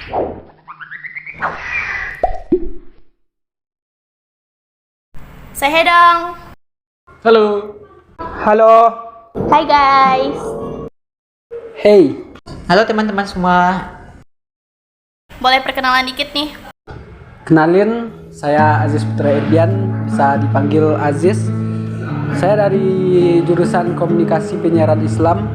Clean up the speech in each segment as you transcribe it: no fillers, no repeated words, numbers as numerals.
Say hey dong. Halo. Halo. Hai guys. Hey. Halo teman-teman semua. Boleh perkenalan dikit nih. Kenalin, saya Aziz Putra Erdian, bisa dipanggil Aziz. Saya dari jurusan Komunikasi Penyiaran Islam,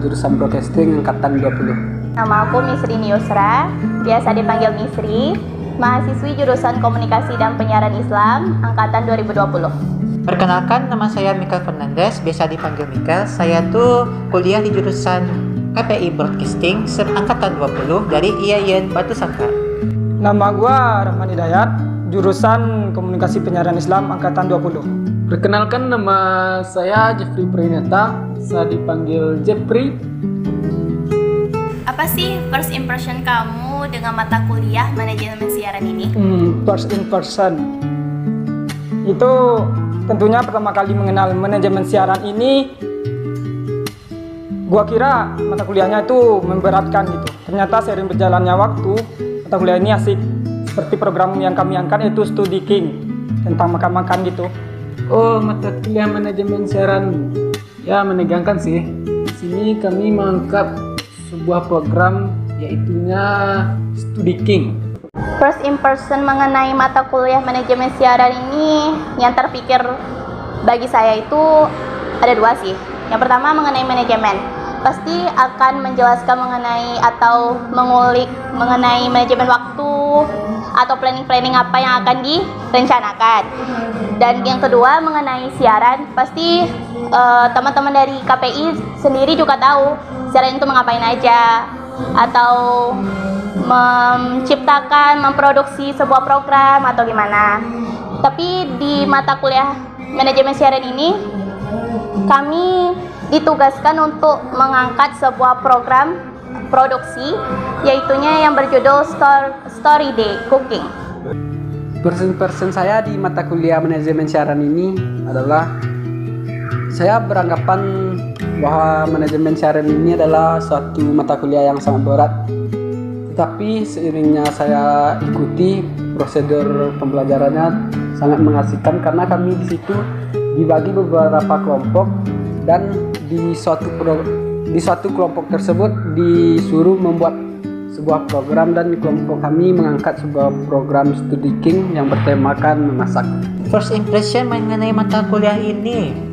jurusan Broadcasting angkatan 20. Nama aku Misri Niusra, biasa dipanggil Misri. Mahasiswi jurusan Komunikasi dan Penyiaran Islam angkatan 2020. Perkenalkan, nama saya Michael Fernandez, biasa dipanggil Michael. Saya tuh kuliah di jurusan KPI Broadcasting angkatan 20 dari IAIN Batu Sangkar. Nama gua Rahman Hidayat, jurusan Komunikasi Penyiaran Islam angkatan 20. Perkenalkan, nama saya Jeffrey Prineta, bisa dipanggil Jeffrey. Apa sih first impression kamu dengan mata kuliah manajemen siaran ini? First impression itu tentunya pertama kali mengenal manajemen siaran ini, gua kira mata kuliahnya itu memberatkan gitu. Ternyata seiring berjalannya waktu, mata kuliah ini asik. Seperti program yang kami angkat yaitu Studi King, tentang makan-makan gitu. Oh, mata kuliah manajemen siaran ya menegangkan sih. Di sini kami mengangkat sebuah program yaitunya Studi King. First impression mengenai mata kuliah manajemen siaran ini yang terpikir bagi saya itu ada dua sih. Yang pertama mengenai manajemen. Pasti akan menjelaskan mengenai atau mengulik mengenai manajemen waktu atau planning-planning apa yang akan direncanakan. Dan yang kedua mengenai siaran, pasti teman-teman dari KPI sendiri juga tahu siaran itu mengapain aja, atau menciptakan, memproduksi sebuah program atau gimana. Tapi di mata kuliah manajemen siaran ini kami ditugaskan untuk mengangkat sebuah program produksi, yaitunya yang berjudul Story Day Cooking. Persen saya di mata kuliah manajemen siaran ini adalah saya beranggapan bahwa manajemen siaran ini adalah suatu mata kuliah yang sangat berat. Tetapi seiringnya saya ikuti prosedur pembelajarannya sangat mengasihkan karena kami di situ dibagi beberapa kelompok dan di suatu kelompok tersebut disuruh membuat sebuah program dan kelompok kami mengangkat sebuah program Studi King yang bertemakan memasak. First impression mengenai mata kuliah ini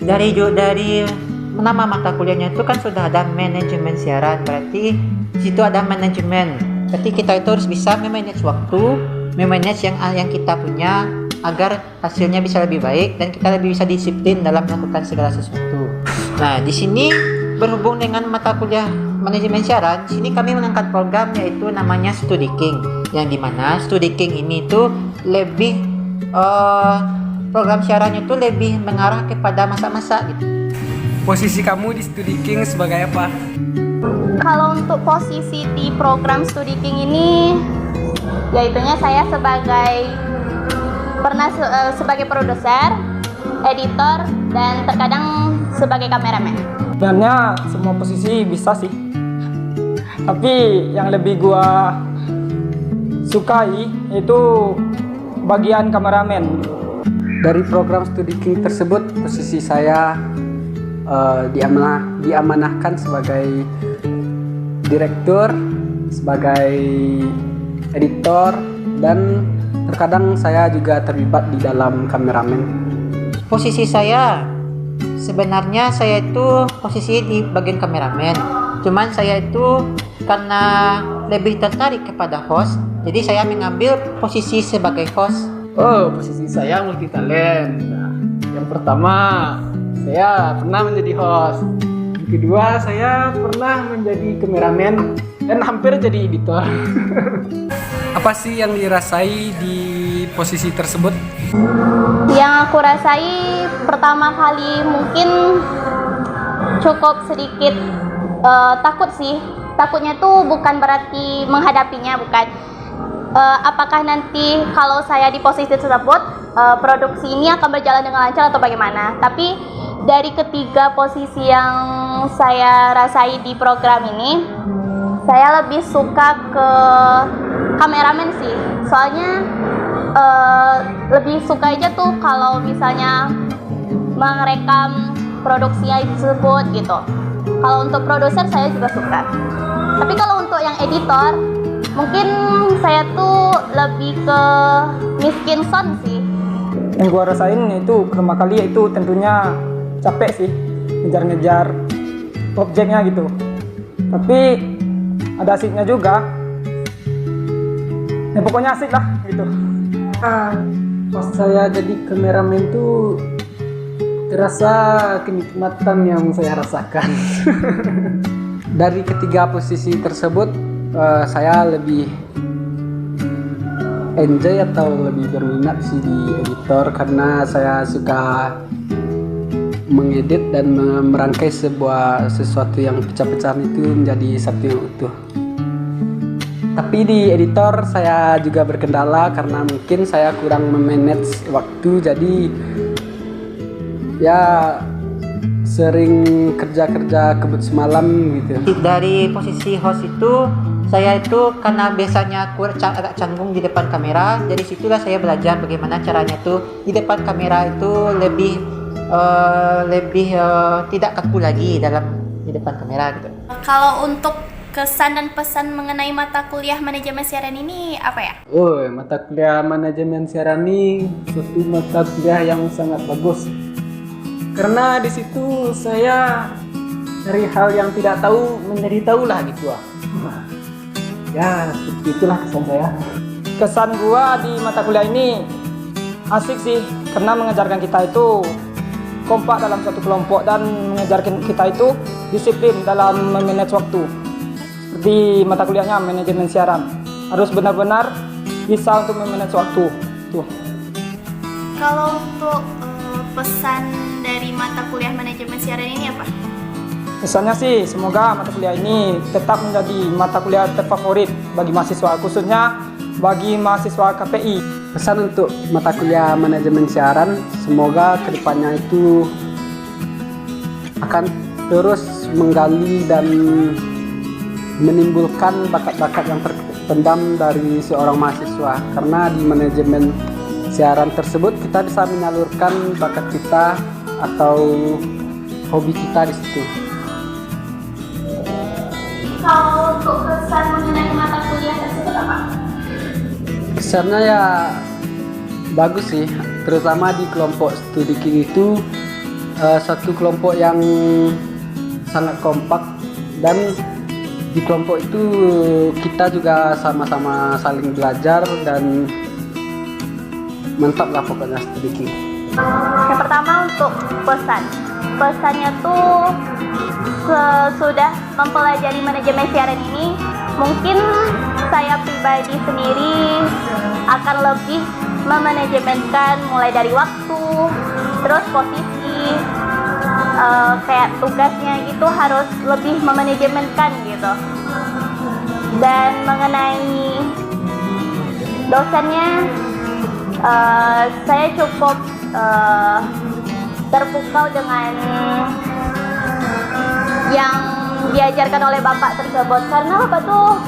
dari nama mata kuliahnya itu kan sudah ada manajemen siaran, berarti di situ ada manajemen. Berarti kita itu harus bisa memanage waktu, memanage yang kita punya agar hasilnya bisa lebih baik dan kita lebih bisa disiplin dalam melakukan segala sesuatu. Nah, di sini berhubung dengan mata kuliah manajemen siaran, di sini kami mengangkat program yaitu namanya Studi King, yang dimana Studi King ini tuh lebih program siarannya tuh lebih mengarah kepada masa-masa gitu. Posisi kamu di Studi King sebagai apa? Kalau untuk posisi di program Studi King ini, yaitunya saya sebagai produser, editor, dan terkadang sebagai kameramen. Sebenarnya semua posisi bisa sih, tapi yang lebih gua sukai itu bagian kameramen. Dari program Studi King tersebut, posisi saya diamanahkan sebagai direktur, sebagai editor, dan terkadang saya juga terlibat di dalam kameramen. Posisi saya sebenarnya saya itu posisi di bagian kameramen, cuman saya itu karena lebih tertarik kepada host, jadi saya mengambil posisi sebagai host. Oh, posisi saya multi talent. Nah, yang pertama saya pernah menjadi host, yang kedua saya pernah menjadi kameramen dan hampir jadi editor. Apa sih yang dirasai di posisi tersebut? Yang aku rasai pertama kali mungkin cukup sedikit takut sih. Takutnya tuh bukan berarti menghadapinya, bukan. Apakah nanti kalau saya di posisi tersebut produksi ini akan berjalan dengan lancar atau bagaimana? Tapi dari ketiga posisi yang saya rasai di program ini, Saya lebih suka ke kameramen sih, soalnya lebih suka aja tuh kalau misalnya merekam produksinya tersebut gitu. Kalau untuk produser saya juga suka. Tapi kalau untuk yang editor, mungkin saya tuh lebih ke miskin sound sih. Yang gua rasain itu pertama kali itu tentunya capek sih, ngejar-ngejar objeknya gitu. Tapi ada asiknya juga. Ya pokoknya asik lah gitu. Pas saya jadi kameramen tuh terasa kenikmatan yang saya rasakan. Dari ketiga posisi tersebut, saya lebih enjoy atau lebih berminat sih di editor karena saya suka mengedit dan merangkai sesuatu yang pecah-pecahan itu menjadi satu yang utuh. Tapi di editor saya juga berkendala karena mungkin saya kurang memanage waktu, jadi ya sering kerja kebut semalam gitu. Dari posisi host itu, saya itu karena biasanya aku agak canggung di depan kamera, dari situlah saya belajar bagaimana caranya tuh di depan kamera itu lebih tidak kaku lagi di depan kamera gitu. Kalau untuk kesan dan pesan mengenai mata kuliah manajemen siaran ini apa ya? Mata kuliah manajemen siaran ini suatu mata kuliah yang sangat bagus. Karena di situ saya dari hal yang tidak tahu menjadi tahulah gitu. Ya, seperti itulah kesan saya. Kesan gua di mata kuliah ini asik sih, karena mengajarkan kita itu kompak dalam satu kelompok dan mengajarkan kita itu disiplin dalam memanage waktu. Seperti mata kuliahnya manajemen siaran, harus benar-benar bisa untuk memanage waktu. Tuh. Kalau untuk pesan dari mata kuliah manajemen siaran ini apa? Pesannya sih, semoga mata kuliah ini tetap menjadi mata kuliah terfavorit bagi mahasiswa, khususnya bagi mahasiswa KPI. Pesan untuk mata kuliah manajemen siaran, semoga kedepannya itu akan terus menggali dan menimbulkan bakat-bakat yang terpendam dari seorang mahasiswa. Karena di manajemen siaran tersebut kita bisa menyalurkan bakat kita atau hobi kita di situ. Kalau untuk kesan mengenai mata kuliah tersebut apa? Kesannya ya bagus sih, terutama di kelompok studi King itu satu kelompok yang sangat kompak, dan di kelompok itu kita juga sama-sama saling belajar dan mantap lah pokoknya studi King. Yang pertama untuk pesannya tuh sesudah mempelajari manajemen siaran ini, mungkin saya pribadi sendiri akan lebih memanajemenkan mulai dari waktu, terus posisi, kayak tugasnya gitu harus lebih memanajemenkan gitu. Dan mengenai dosennya, saya cukup terpukau dengan yang diajarkan oleh Bapak tersebut, karena Bapak tuh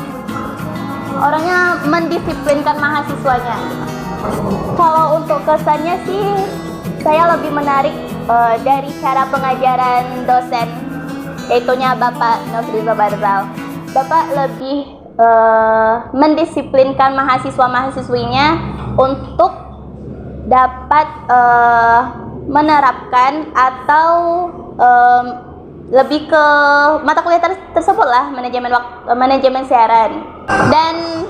orangnya mendisiplinkan mahasiswanya. Kalau untuk kesannya sih, saya lebih menarik dari cara pengajaran dosen, yaitunya Bapak Nofriza Barzal. Bapak lebih mendisiplinkan mahasiswa-mahasiswinya untuk dapat menerapkan atau lebih ke mata kuliah tersebut lah, manajemen siaran. Dan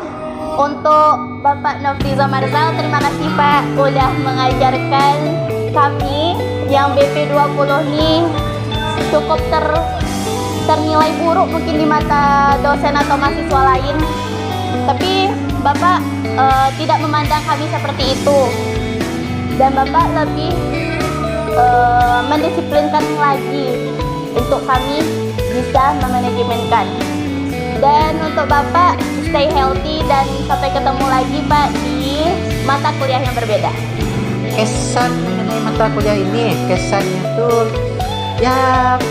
untuk Bapak Nofriza Marzal, terima kasih Pak udah mengajarkan kami yang BP20 ini cukup ternilai buruk mungkin di mata dosen atau mahasiswa lain, tapi Bapak tidak memandang kami seperti itu, dan Bapak lebih mendisiplinkan lagi untuk kami bisa memanajemenkan. Dan untuk Bapak, stay healthy dan sampai ketemu lagi Pak di mata kuliah yang berbeda. Kesan mengenai mata kuliah ini, kesannya tuh ya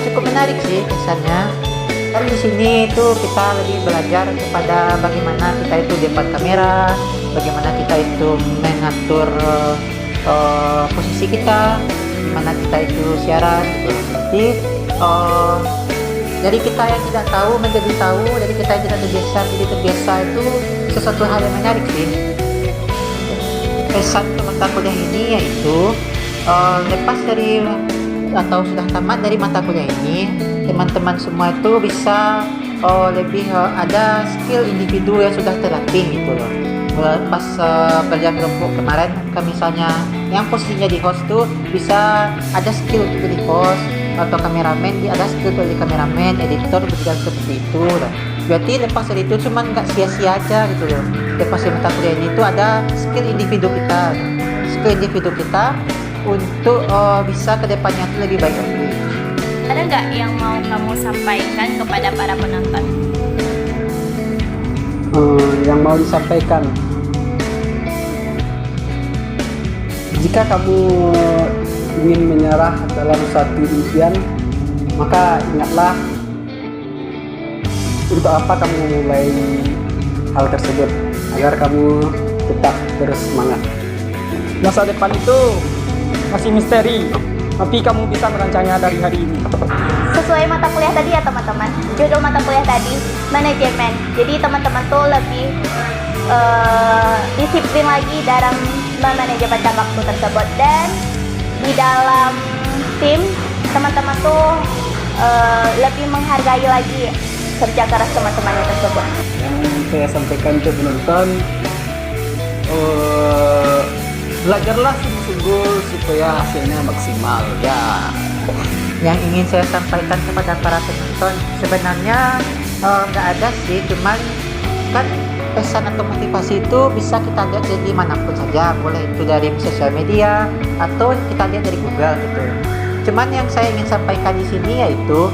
cukup menarik sih kesannya, Tapi di sini itu kita lebih belajar kepada bagaimana kita itu di depan kamera, bagaimana kita itu mengatur posisi kita, gimana kita itu siaran gitu. Jadi dari kita yang tidak tahu menjadi tahu, dari kita yang tidak terbiasa jadi terbiasa, itu sesuatu hal yang menarik sih. Pesan mata kuliah ini yaitu lepas dari atau sudah tamat dari mata kuliah ini, teman-teman semua itu bisa lebih ada skill individu yang sudah terlatih gitu loh. Pas kerja kelompok kemarin misalnya yang posisinya di host tuh bisa ada skill untuk jadi host, atau kameramen ada skill untuk jadi kameramen, editor berjalan seperti itu loh. Berarti lepas dari itu cuma nggak sia-sia aja gitu loh. Lepas dari mata kuliah ini tuh ada skill individu kita untuk bisa kedepannya tuh lebih baik lagi. Ada nggak yang mau kamu sampaikan kepada para penonton? Yang mau disampaikan, jika kamu ingin menyerah dalam suatu impian, maka ingatlah untuk apa kamu memulai hal tersebut, agar kamu tetap terus semangat. Masa depan itu masih misteri, tapi kamu bisa merancangnya dari hari ini. Sesuai mata kuliah tadi ya teman-teman, judul mata kuliah tadi manajemen. Jadi teman-teman tuh lebih disiplin lagi dalam memanajemen waktu tersebut, dan di dalam tim teman-teman tuh lebih menghargai lagi kerja keras teman-temannya tersebut. Yang saya sampaikan untuk penonton, belajarlah sungguh-sungguh supaya hasilnya maksimal ya. Yang ingin saya sampaikan kepada para penonton sebenarnya nggak ada sih, cuman kan pesan atau motivasi itu bisa kita lihat dari manapun saja, boleh itu dari sosial media atau kita lihat dari Google gitu. Cuman yang saya ingin sampaikan di sini yaitu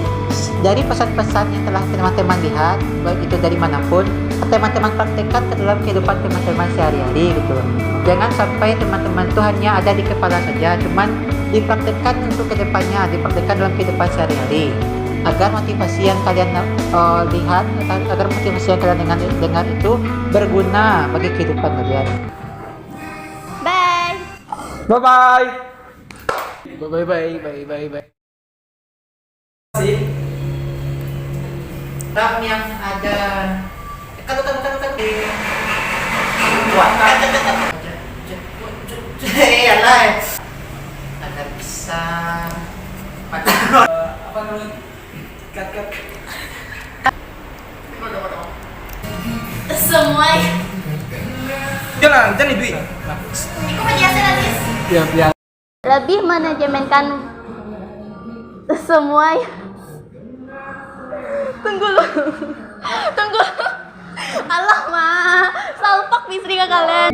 dari pesan-pesan yang telah teman-teman lihat, baik itu dari manapun, teman-teman praktekkan ke dalam kehidupan teman-teman sehari-hari gitu. Jangan sampai teman-teman itu hanya ada di kepala saja, cuman dipraktekkan untuk kedepannya, dipraktekkan dalam kehidupan sehari-hari, agar motivasi yang kalian lihat, agar motivasi yang kalian dengar itu berguna bagi kehidupan kalian. Bye. Bye bye. Bye. Ram yang ada kan ada bisa Apa namanya? Cut. Semua Jangan duit. itu penjelasan nanti. Ya. Lebih manajemenkan semua. Tunggu. Alah mah, salpak istri kalian.